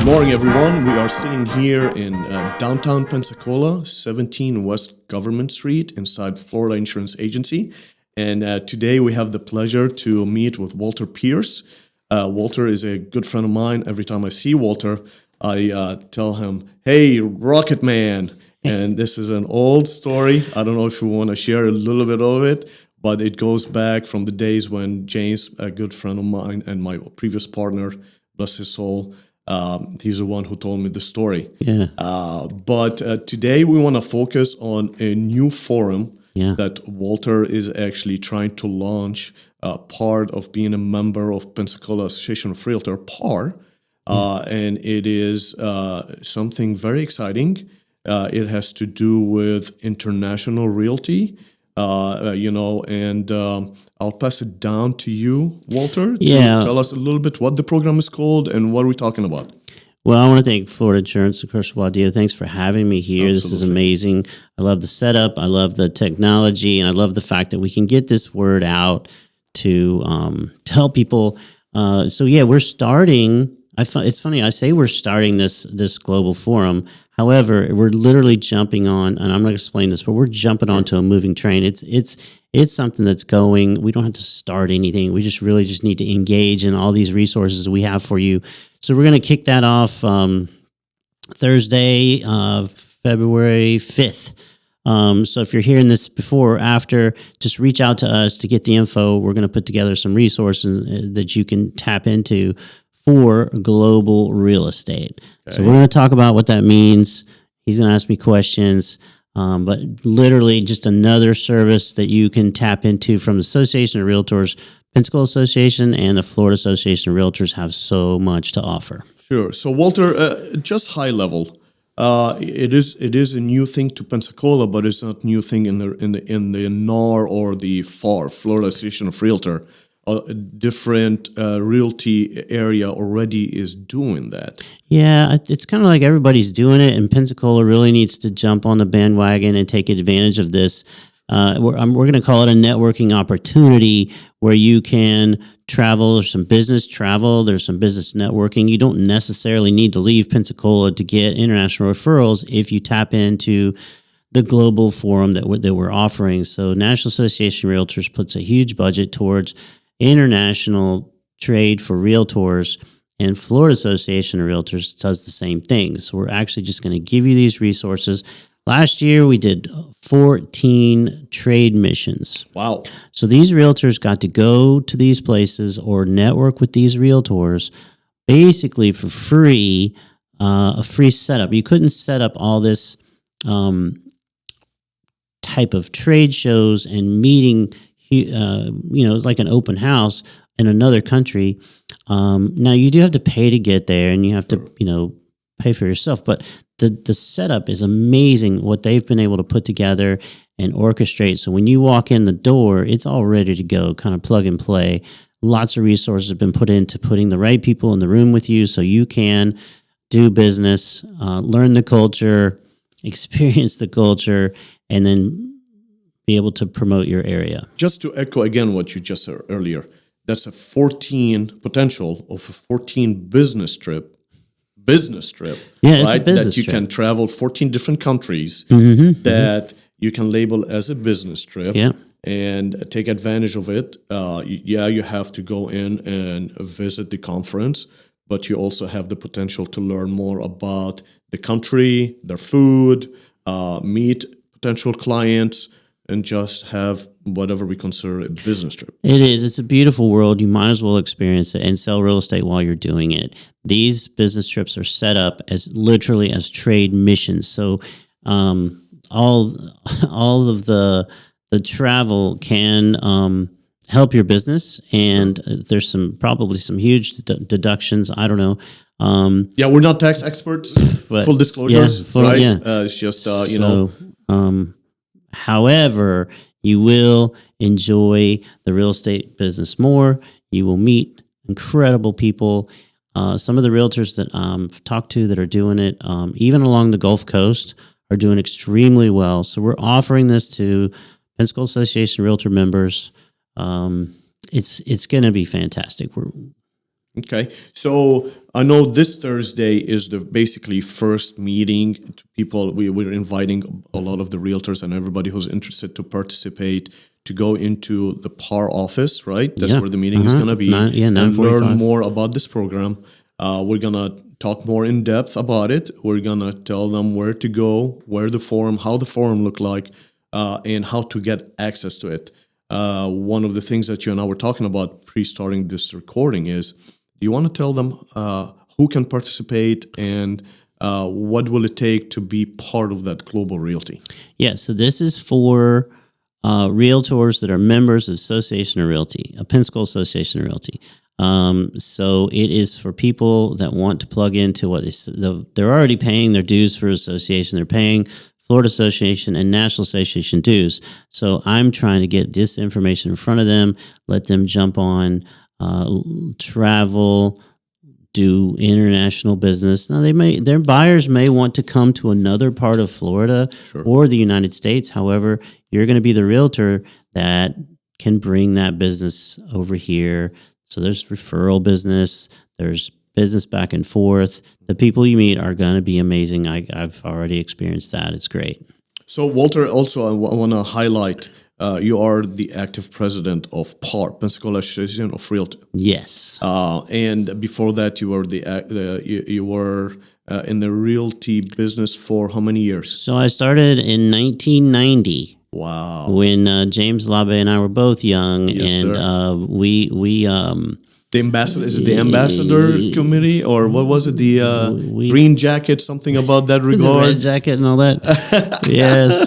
Good morning, everyone. We are sitting here in downtown Pensacola, 17 West Government Street, inside Florida Insurance Agency. And today we have the pleasure to meet with Walter Pierce. Walter is a good friend of mine. Every time I see Walter, I tell him, "Hey, Rocket Man." And this is an old story. I don't know if you want to share a little bit of it, but it goes back from the days when James, a good friend of mine and my previous partner, bless his soul, he's the one who told me the story. Yeah. But today we want to focus on a new forum that Walter is actually trying to launch, part of being a member of Pensacola Association of Realtors, PAR. And it is something very exciting. It has to do with international realty, and I'll pass it down to you, Walter, to tell us a little bit what the program is called and what are we talking about. Well, I want to thank Florida Insurance, of course, Wadih. Thanks for having me here. Absolutely. This is amazing. I love the setup. I love the technology, and I love the fact that we can get this word out to help people. We're starting. It's funny. I say we're starting this global forum. However, we're literally jumping on, and I'm going to explain this, but we're jumping onto a moving train. It's something that's going. We don't have to start anything. We just need to engage in all these resources we have for you. So we're going to kick that off Thursday, February 5th. So if you're hearing this before or after, just reach out to us to get the info. We're going to put together some resources that you can tap into for global real estate. Okay. So we're going to talk about what that means. He's going to ask me questions, but literally just another service that you can tap into from the Association of Realtors. Pensacola Association and the Florida Association of Realtors have so much to offer. Sure. So Walter, just high level, it is a new thing to Pensacola, but it's not a new thing in the NAR or the FAR, Florida Association of Realtors. A different realty area already is doing that. Yeah, it's kind of like everybody's doing it, and Pensacola really needs to jump on the bandwagon and take advantage of this. We're going to call it a networking opportunity where you can travel. There's some business travel. There's some business networking. You don't necessarily need to leave Pensacola to get international referrals if you tap into the global forum that we're offering. So National Association of Realtors puts a huge budget towards international trade for realtors, and Florida Association of Realtors does the same thing. So we're actually just going to give you these resources. Last year, we did 14 trade missions. Wow. So these realtors got to go to these places or network with these realtors basically for free, a free setup. You couldn't set up all this type of trade shows and meeting it's like an open house in another country. Now you do have to pay to get there, and you have to, pay for yourself. But the setup is amazing. What they've been able to put together and orchestrate. So when you walk in the door, it's all ready to go, kind of plug and play. Lots of resources have been put into putting the right people in the room with you, so you can do business, learn the culture, experience the culture, and then be able to promote your area. Just to echo again what you just said earlier, that's a 14 potential of a 14 business trip. Yeah, right? It's a business that you trip. Can travel 14 different countries that you can label as a business trip and take advantage of it. You have to go in and visit the conference, but you also have the potential to learn more about the country, their food, meet potential clients, and just have whatever we consider a business trip. It is. It's a beautiful world. You might as well experience it and sell real estate while you're doing it. These business trips are set up as literally as trade missions. So all of the travel can help your business, and there's probably some huge deductions. I don't know. We're not tax experts. Full disclosures, right? Yeah. It's just However, you will enjoy the real estate business more. You will meet incredible people. Some of the realtors that I've talked to that are doing it, even along the Gulf Coast, are doing extremely well. So we're offering this to Pensacola Association Realtor members. It's going to be fantastic. Okay, so I know this Thursday is the basically first meeting to people. We're inviting a lot of the realtors and everybody who's interested to participate to go into the PAR office, right? That's Yeah. where the meeting is going to be, Yeah, and 9:45. learn more about this program. We're going to talk more in depth about it. We're going to tell them where to go, where the forum, how the forum look like, and how to get access to it. One of the things that you and I were talking about pre-starting this recording is, do you want to tell them who can participate and what will it take to be part of that global realty? Yeah, so this is for realtors that are members of Association of Realty, a Pensacola Association of Realty. So it is for people that want to plug into what they're already paying their dues for association. They're paying Florida Association and National Association dues. So I'm trying to get this information in front of them, let them jump on, travel, do international business. Now their buyers may want to come to another part of Florida or the United States. However, you're going to be the realtor that can bring that business over here. So there's referral business, there's business back and forth. The people you meet are going to be amazing. I've already experienced that. It's great. So, Walter, also, I want to highlight you are the active president of PAR, Pensacola Association of Realty. Yes. And before that, you were you were in the realty business for how many years? So I started in 1990. Wow. When James Labe and I were both young, Yes, and we the ambassador, is it the ambassador committee, or what was it? The green jacket, something about that regard. The red jacket and all that. yes.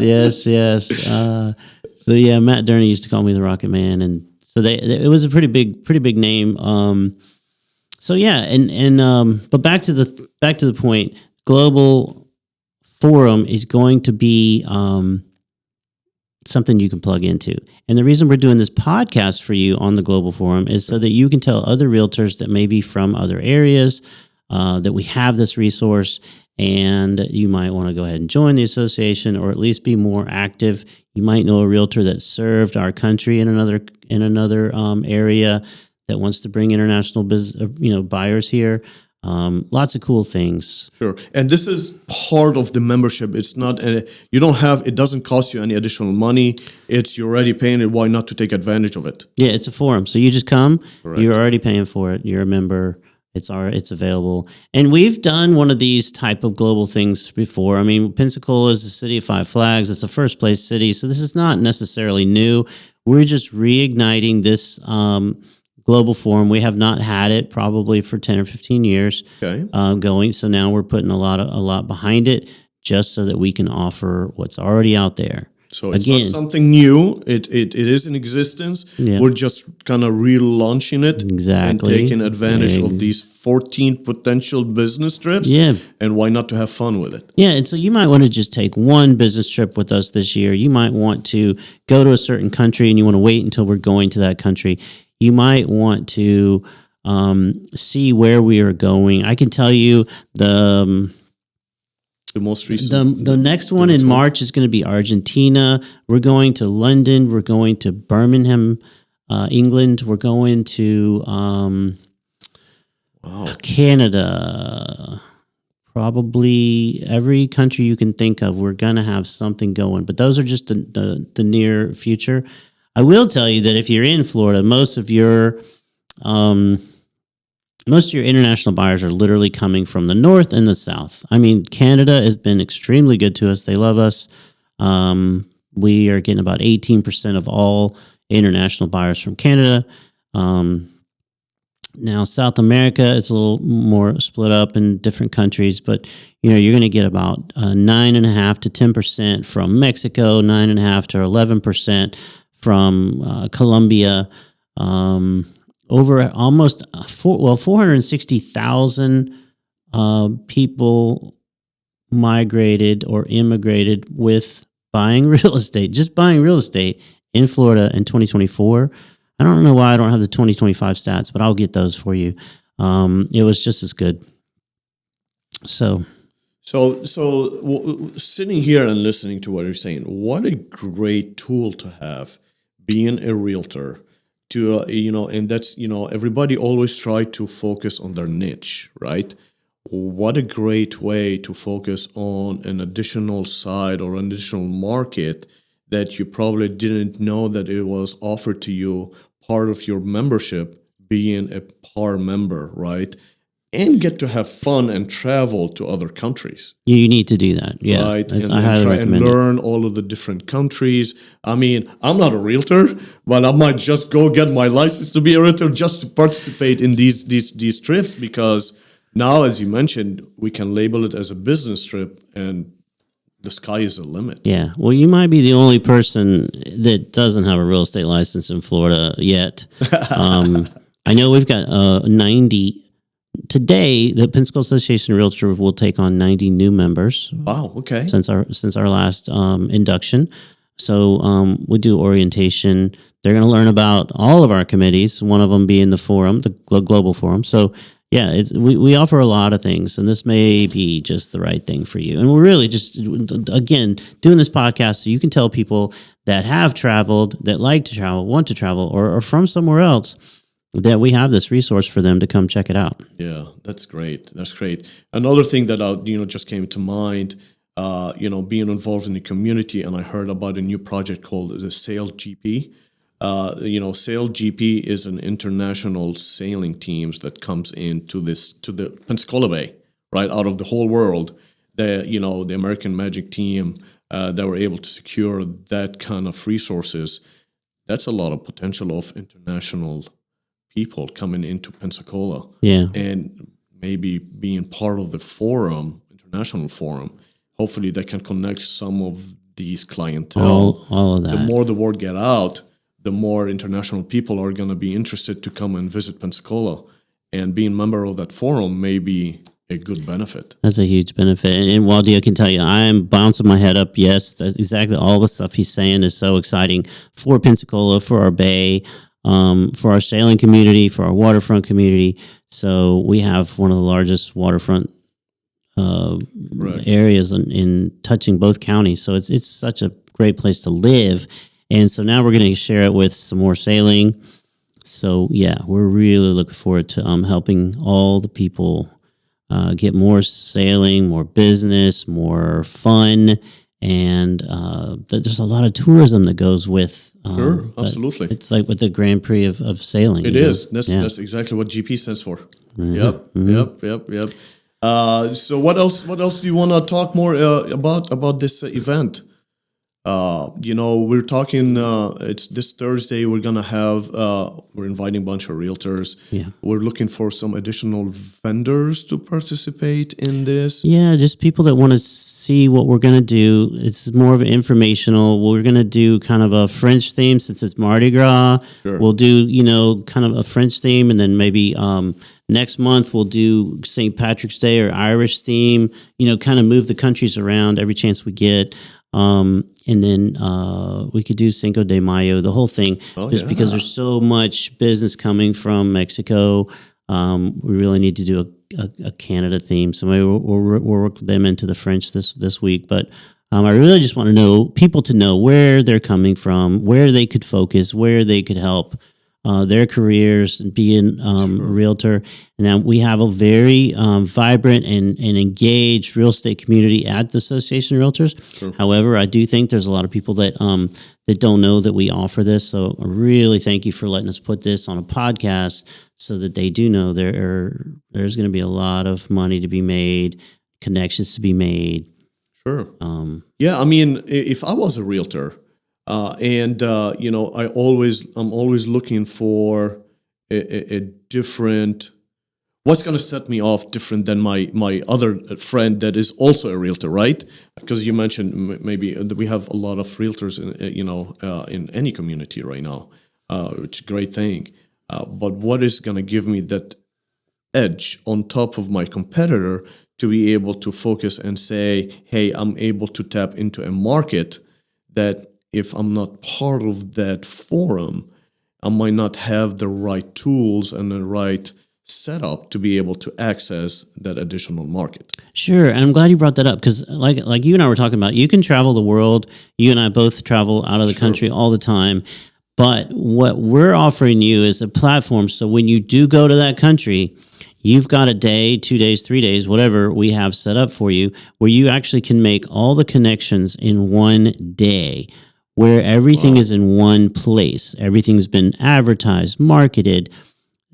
So yeah, Matt Durney used to call me the Rocket Man, and so it was a pretty big name. So yeah, but back to the point. Global Forum is going to be something you can plug into. And the reason we're doing this podcast for you on the Global Forum is so that you can tell other realtors that may be from other areas that we have this resource, and you might want to go ahead and join the association or at least be more active. You might know a realtor that served our country in another area that wants to bring international buyers here. Lots of cool things. Sure. And this is part of the membership. It's not, it doesn't cost you any additional money. You're already paying it. Why not to take advantage of it? Yeah, it's a forum. So you just come, Correct. You're already paying for it. You're a member. It's available. And we've done one of these type of global things before. I mean, Pensacola is the city of five flags. It's a first place city. So this is not necessarily new. We're just reigniting this, Global Forum. We have not had it probably for 10 or 15 years going. So now we're putting a lot behind it just so that we can offer what's already out there. So it's not something new. It is in existence. Yeah. We're just kind of relaunching it and taking advantage of these 14 potential business trips. Yeah. And why not to have fun with it? Yeah, and so you might want to just take one business trip with us this year. You might want to go to a certain country and you want to wait until we're going to that country. You might want to see where we are going. I can tell you the most recent. The next one in March is going to be Argentina. We're going to London. We're going to Birmingham, England. We're going to Canada. Probably every country you can think of, we're going to have something going. But those are just the near future. I will tell you that if you're in Florida, most of your international buyers are literally coming from the north and the south. I mean, Canada has been extremely good to us. They love us. We are getting about 18% of all international buyers from Canada. Now, South America is a little more split up in different countries, but you're going to get about 9.5% to 10% from Mexico, 9.5% to 11% from Colombia. Over almost 460,000 people migrated or immigrated with buying real estate, just buying real estate in Florida in 2024. I don't know why I don't have the 2025 stats, but I'll get those for you. It was just as good. So sitting here and listening to what you're saying, what a great tool to have, being a realtor, to and that's everybody always try to focus on their niche, right? What a great way to focus on an additional side or an additional market that you probably didn't know that it was offered to you, part of your membership, being a PAR member, right? And get to have fun and travel to other countries. You need to do that. Yeah. Right. I And highly try and recommend it. learn all of the different countries. I mean, I'm not a realtor, but I might just go get my license to be a realtor just to participate in these trips, because now, as you mentioned, we can label it as a business trip and the sky is the limit. Yeah. Well, you might be the only person that doesn't have a real estate license in Florida yet. I know we've got 90. Today, the Pensacola Association of Realtors will take on 90 new members. Wow. Okay. Since our last induction. So we do orientation. They're going to learn about all of our committees, one of them being the forum, the global forum. So yeah, we offer a lot of things, and this may be just the right thing for you. And we're really just, again, doing this podcast so you can tell people that have traveled, that like to travel, want to travel, or are from somewhere else, that we have this resource for them to come check it out. Yeah, that's great. That's great. Another thing that just came to mind, being involved in the community, and I heard about a new project called the Sail GP. Sail GP is an international sailing teams that comes into to the Pensacola Bay, right, out of the whole world. The American Magic team that were able to secure that kind of resources. That's a lot of potential of international people coming into Pensacola. Yeah. And maybe being part of the forum, international forum. Hopefully they can connect some of these clientele. All of that. The more the word get out, the more international people are going to be interested to come and visit Pensacola. And being a member of that forum may be a good benefit. That's a huge benefit. And Wadih, I can tell you, I am bouncing my head up. Yes, that's exactly all the stuff he's saying is so exciting for Pensacola, for our bay, for our sailing community, for our waterfront community. So we have one of the largest waterfront areas in touching both counties. So it's such a great place to live. And so now we're going to share it with some more sailing. So yeah, we're really looking forward to helping all the people get more sailing, more business, more fun. And there's a lot of tourism that goes with. Sure, absolutely. It's like with the Grand Prix of sailing. It is. That's exactly what GP stands for. Mm-hmm. Yep. So what else do you want to talk more about this event? We're talking. It's this Thursday. We're gonna have. We're inviting a bunch of realtors. Yeah. We're looking for some additional vendors to participate in this. Yeah, just people that want to see what we're gonna do. It's more of an informational. We're gonna do kind of a French theme since it's Mardi Gras. Sure. We'll do kind of a French theme, and then maybe next month we'll do St. Patrick's Day or Irish theme. Kind of move the countries around every chance we get. And then we could do Cinco de Mayo, the whole thing, because there's so much business coming from Mexico. We really need to do a Canada theme. So maybe we'll work them into the French this week. But I really just want people to know where they're coming from, where they could focus, where they could help their careers and being a realtor. And now we have a very vibrant and engaged real estate community at the Association of Realtors. Sure. However, I do think there's a lot of people that don't know that we offer this. So I really thank you for letting us put this on a podcast so that they do know there's going to be a lot of money to be made, connections to be made. Sure. I mean, if I was a realtor, I'm always looking for a different, what's going to set me off different than my other friend that is also a realtor, right? Because you mentioned maybe we have a lot of realtors in any community right now, which is a great thing. But what is going to give me that edge on top of my competitor to be able to focus and say, hey, I'm able to tap into a market that if I'm not part of that forum, I might not have the right tools and the right setup to be able to access that additional market. Sure, and I'm glad you brought that up because, like you and I were talking about, you can travel the world. You and I both travel out of the country all the time. But what we're offering you is a platform. So when you do go to that country, you've got a day, 2 days, 3 days, whatever we have set up for you, where you actually can make all the connections in one day, where everything is in one place. Everything's been advertised, marketed,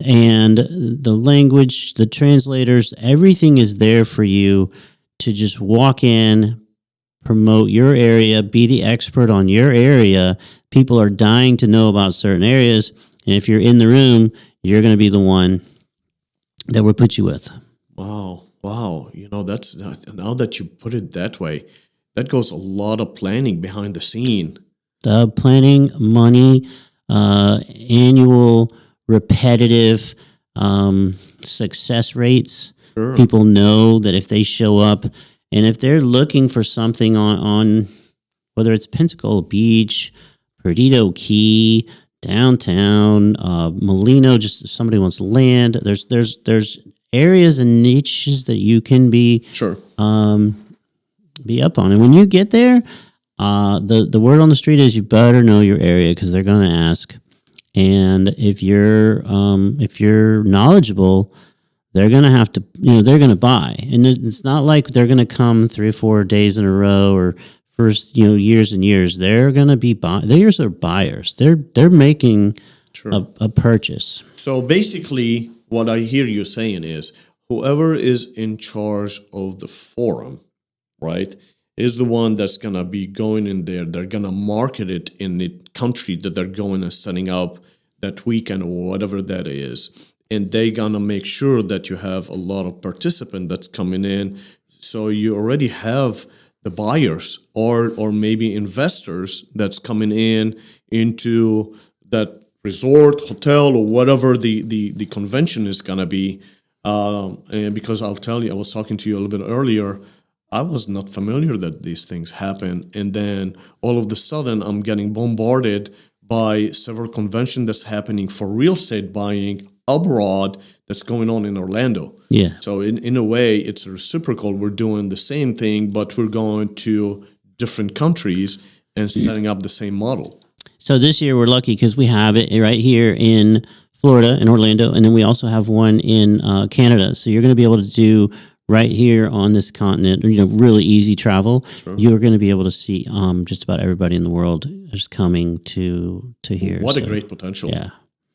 and the language, the translators, everything is there for you to just walk in, promote your area, be the expert on your area. People are dying to know about certain areas. And if you're in the room, you're going to be the one that we'll put you with. Wow. Wow. That's now that you put it that way, that goes a lot of planning behind the scene. Planning, money, annual, repetitive success rates. Sure. People know that if they show up, and if they're looking for something on whether it's Pensacola Beach, Perdido Key, downtown, Molino, just if somebody wants land, there's areas and niches that you can be Sure. Be up on. And when you get there, the word on the street is you better know your area because they're going to ask. And if you're knowledgeable, they're going to have to, they're going to buy. And it's not like they're going to come 3 or 4 days in a row or first, years and years. They're going to be theirs are buyers. They're making Sure. a purchase. So basically, what I hear you saying is whoever is in charge of the forum, right, is the one that's going to be going in there. They're going to market it in the country that they're going and setting up that weekend or whatever that is. And they're going to make sure that you have a lot of participants that's coming in. So you already have the buyers or maybe investors that's coming into that resort, hotel, or whatever the convention is going to be. And because I'll tell you, I was talking to you a little bit earlier, I was not familiar that these things happen. And then all of a sudden, I'm getting bombarded by several conventions that's happening for real estate buying abroad that's going on in Orlando. Yeah. So in a way, it's reciprocal. We're doing the same thing, but we're going to different countries and setting up the same model. So this year we're lucky because we have it right here in Florida, in Orlando, and then we also have one in Canada. So you're going to be able to do right here on this continent, really easy travel. Sure. You're going to be able to see just about everybody in the world is coming to here. What a great potential. Yeah.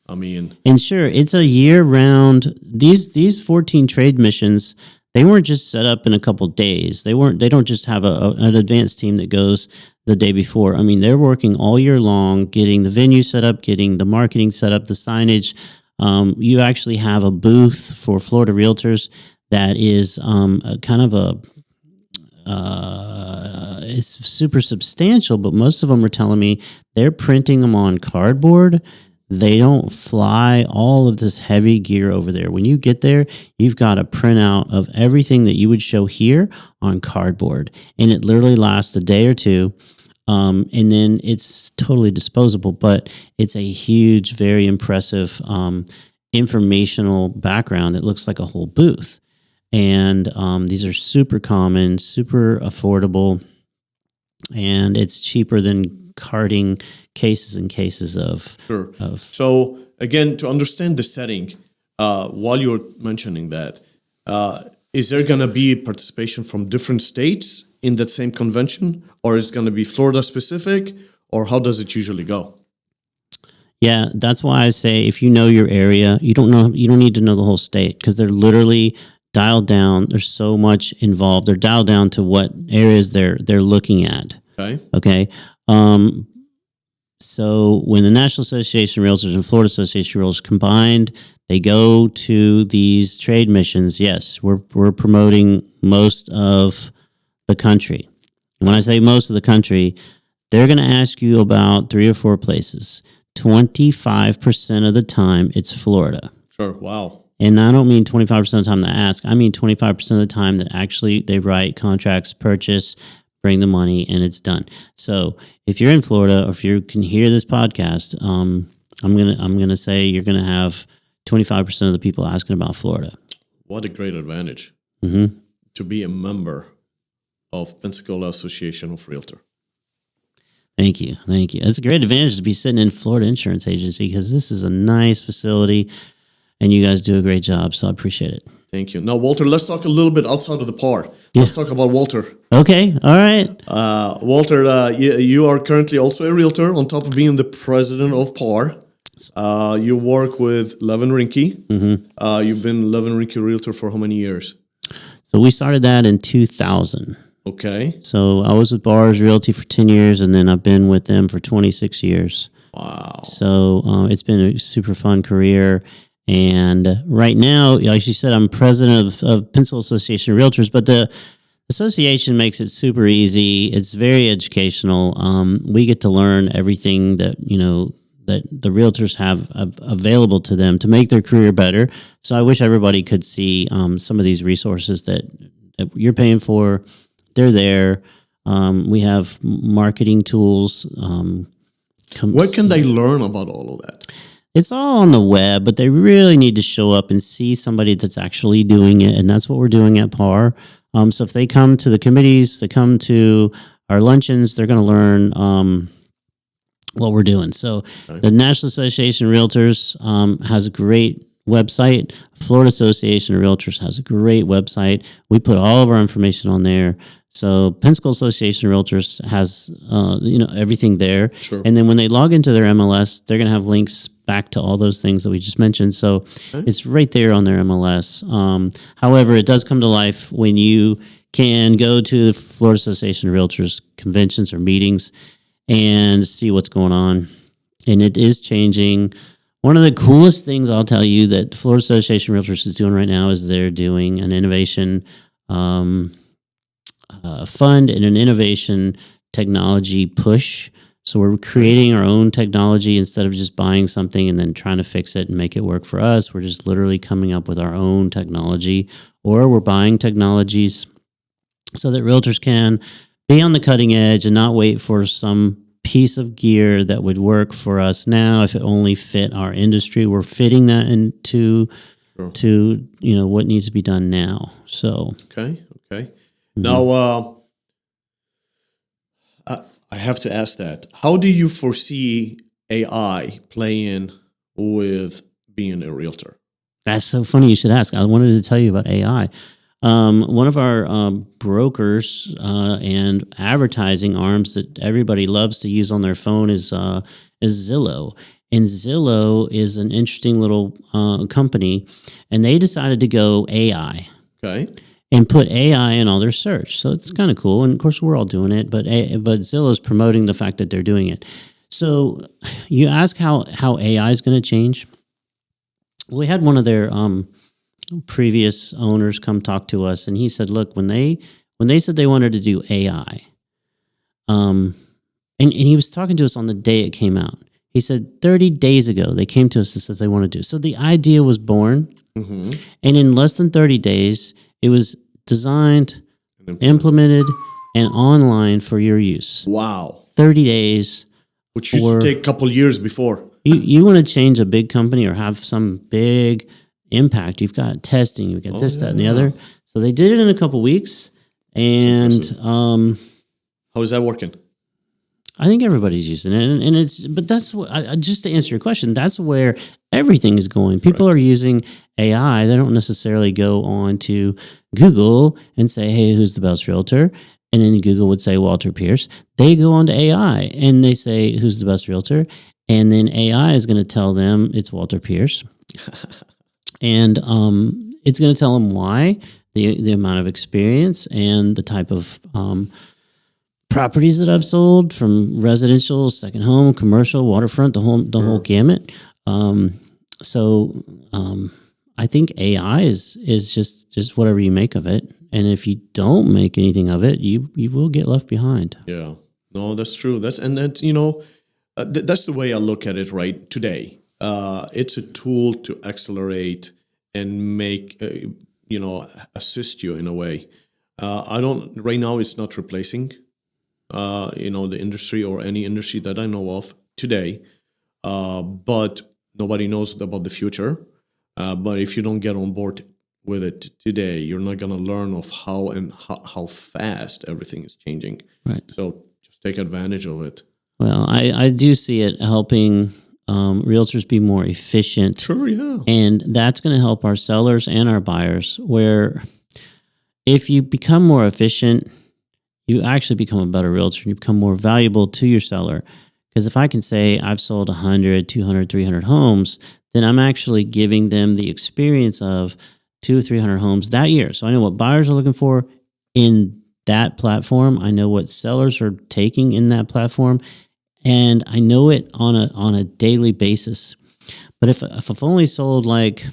I mean, and sure, it's a year-round. These 14 trade missions, they weren't just set up in a couple days. They don't just have an advanced team that goes the day before. I mean, they're working all year long, getting the venue set up, getting the marketing set up, the signage. You actually have a booth for Florida Realtors that is it's super substantial, but most of them are telling me they're printing them on cardboard. They don't fly all of this heavy gear over there. When you get there, you've got a printout of everything that you would show here on cardboard. And it literally lasts a day or two. And then it's totally disposable, but it's a huge, very impressive informational background. It looks like a whole booth. And these are super common, super affordable, and it's cheaper than carting cases and cases of. Sure. So again, to understand the setting, while you're mentioning that, is there going to be participation from different states in that same convention, or is it going to be Florida specific, or how does it usually go? Yeah, that's why I say if you know your area, you don't need to know the whole state because they're literally dialed down. There's so much involved. They're dialed down to what areas they're looking at. Okay. So when the National Association of Realtors and Florida Association of Realtors combined, they go to these trade missions. Yes, we're promoting most of the country. And when I say most of the country, they're going to ask you about 3 or 4 places. 25% of the time, it's Florida. Sure. Wow. And I don't mean 25% of the time they ask. I mean 25% of the time that actually they write contracts, purchase, bring the money, and it's done. So if you're in Florida, or if you can hear this podcast, I'm gonna say you're gonna have 25% of the people asking about Florida. What a great advantage to be a member of Pensacola Association of Realtors. Thank you. Thank you. It's a great advantage to be sitting in Florida Insurance Agency because this is a nice facility and you guys do a great job. So I appreciate it. Thank you. Now, Walter, let's talk a little bit outside of the par. Yeah. Let's talk about Walter. Okay. All right. Walter, you are currently also a realtor on top of being the president of PAR. You work with Levin Rinke. Mm-hmm. You've been Levin Rinke realtor for how many years? So we started that in 2000. Okay. So I was with Bars Realty for 10 years, and then I've been with them for 26 years. Wow. So it's been a super fun career. And right now, like you said, I'm president of Pensacola Association of Realtors, but the association makes it super easy. It's very educational. We get to learn everything that, that the realtors have available to them to make their career better. So I wish everybody could see some of these resources that you're paying for. They're there. We have marketing tools. What can they learn about all of that? It's all on the web, but they really need to show up and see somebody that's actually doing it, and that's what we're doing at PAR. So if they come to the committees, they come to our luncheons, they're going to learn what we're doing. So the National Association of Realtors has a great website. Florida Association of Realtors has a great website. We put all of our information on there. So Pensacola Association of Realtors has everything there. Sure. And then when they log into their MLS, they're going to have links back to all those things that we just mentioned. So it's right there on their MLS. However, it does come to life when you can go to the Florida Association of Realtors conventions or meetings and see what's going on. And it is changing. One of the coolest things I'll tell you that Florida Association of Realtors is doing right now is they're doing an innovation fund and an innovation technology push. So we're creating our own technology instead of just buying something and then trying to fix it and make it work for us. We're just literally coming up with our own technology, or we're buying technologies so that realtors can be on the cutting edge and not wait for some piece of gear that would work for us now if it only fit our industry. We're fitting that into to what needs to be done now. So okay. Now I have to ask that. How do you foresee AI playing with being a realtor? That's so funny you should ask. I wanted to tell you about AI. One of our brokers and advertising arms that everybody loves to use on their phone is Zillow. And Zillow is an interesting little company, and they decided to go AI. Okay. And put AI in all their search. So it's kind of cool. And of course, we're all doing it, but Zillow's promoting the fact that they're doing it. So you ask how AI is going to change. We had one of their previous owners come talk to us, and he said, look, when they said they wanted to do AI, and he was talking to us on the day it came out. He said 30 days ago, they came to us and said they want to do. So the idea was born, and in less than 30 days, it was designed, implemented, and online for your use. Wow. 30 days. Which used to take a couple years before. You want to change a big company or have some big impact. You've got testing, you've got that, and the other. So they did it in a couple weeks. And how is that working? I think everybody's using it. But that's what, just to answer your question, that's where everything is going. People are using AI. They don't necessarily go on to Google and say, hey, who's the best realtor? And then Google would say Walter Pierce. They go on to AI and they say, who's the best realtor? And then AI is going to tell them it's Walter Pierce. And it's going to tell them why, the amount of experience and the type of properties that I've sold, from residential, second home, commercial, waterfront, the whole gamut. I think AI is just whatever you make of it. And if you don't make anything of it, you will get left behind. Yeah, no, that's true. That's the way I look at it right today. It's a tool to accelerate and make, assist you in a way. Right now it's not replacing, the industry or any industry that I know of today. But nobody knows about the future. But if you don't get on board with it today, you're not going to learn of how fast everything is changing. Right. So just take advantage of it. Well, I do see it helping realtors be more efficient. Sure, yeah. And that's going to help our sellers and our buyers, where if you become more efficient, you actually become a better realtor and you become more valuable to your seller. Because if I can say I've sold 100, 200, 300 homes, then I'm actually giving them the experience of 200 or 300 homes that year. So I know what buyers are looking for in that platform. I know what sellers are taking in that platform. And I know it on a daily basis. But if I've only sold like,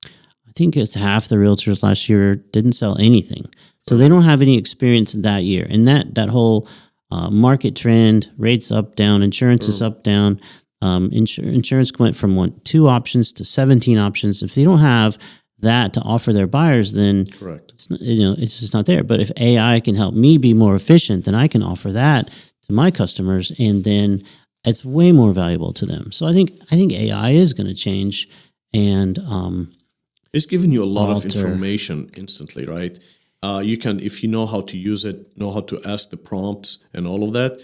I think it's half the realtors last year didn't sell anything. So they don't have any experience in that year. And that whole market trend, rates up, down, insurance is up, down. Insurance went from 2 options to 17 options. If they don't have that to offer their buyers, then Correct. it's just not there. But if AI can help me be more efficient, then I can offer that to my customers, and then it's way more valuable to them. So I think AI is going to change, and it's giving you a lot of alter. information instantly, right? You can, if you know how to use it, know how to ask the prompts and all of that,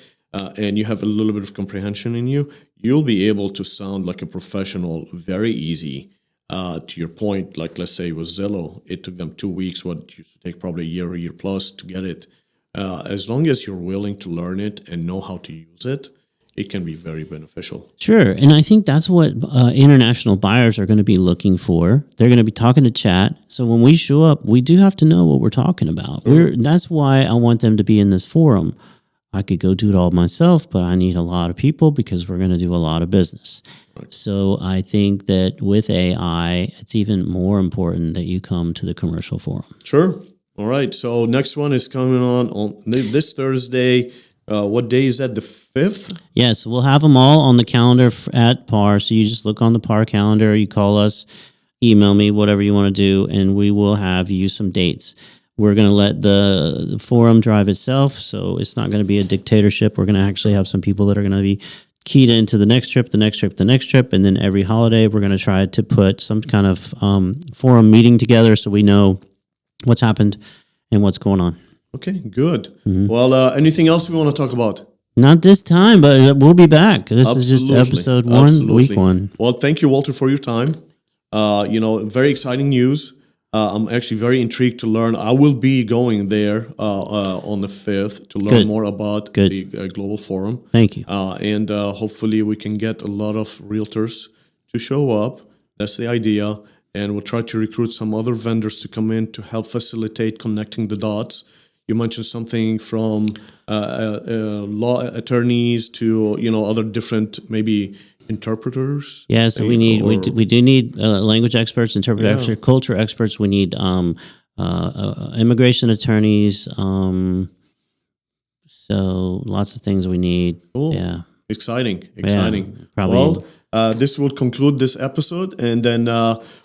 and you have a little bit of comprehension in you, you'll be able to sound like a professional very easy. To your point, like let's say with Zillow, it took them 2 weeks, what used to take probably a year plus to get it. As long as you're willing to learn it and know how to use it, it can be very beneficial. Sure. And I think that's what international buyers are going to be looking for. They're going to be talking to chat. So when we show up, we do have to know what we're talking about. That's why I want them to be in this forum. I could go do it all myself, but I need a lot of people because we're going to do a lot of business. Right. So I think that with AI, it's even more important that you come to the commercial forum. Sure. All right. So next one is coming on this Thursday. What day is that? The 5th? Yes, we'll have them all on the calendar at PAR. So you just look on the PAR calendar, you call us, email me, whatever you want to do, and we will have you some dates. We're going to let the forum drive itself, so it's not going to be a dictatorship. We're going to actually have some people that are going to be keyed into the next trip, the next trip, the next trip, and then every holiday we're going to try to put some kind of forum meeting together so we know what's happened and what's going on. Okay, good. Well, anything else we want to talk about? Not this time, but we'll be back. This is just episode 1, week 1. Well, thank you, Walter, for your time. Very exciting news. I'm actually very intrigued to learn. I will be going there on the 5th to learn more about the Global Forum. Thank you. And hopefully we can get a lot of realtors to show up. That's the idea. And we'll try to recruit some other vendors to come in to help facilitate connecting the dots. You mentioned something from law attorneys to other different maybe interpreters. Yeah, so we do need language experts, interpreter experts, culture experts. We need immigration attorneys. So lots of things we need. Cool. Yeah, exciting. Yeah, probably. Well, this will conclude this episode, and then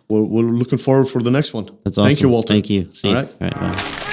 we're looking forward for the next one. That's awesome. Thank you, Walter. Thank you. See you. All right, bye.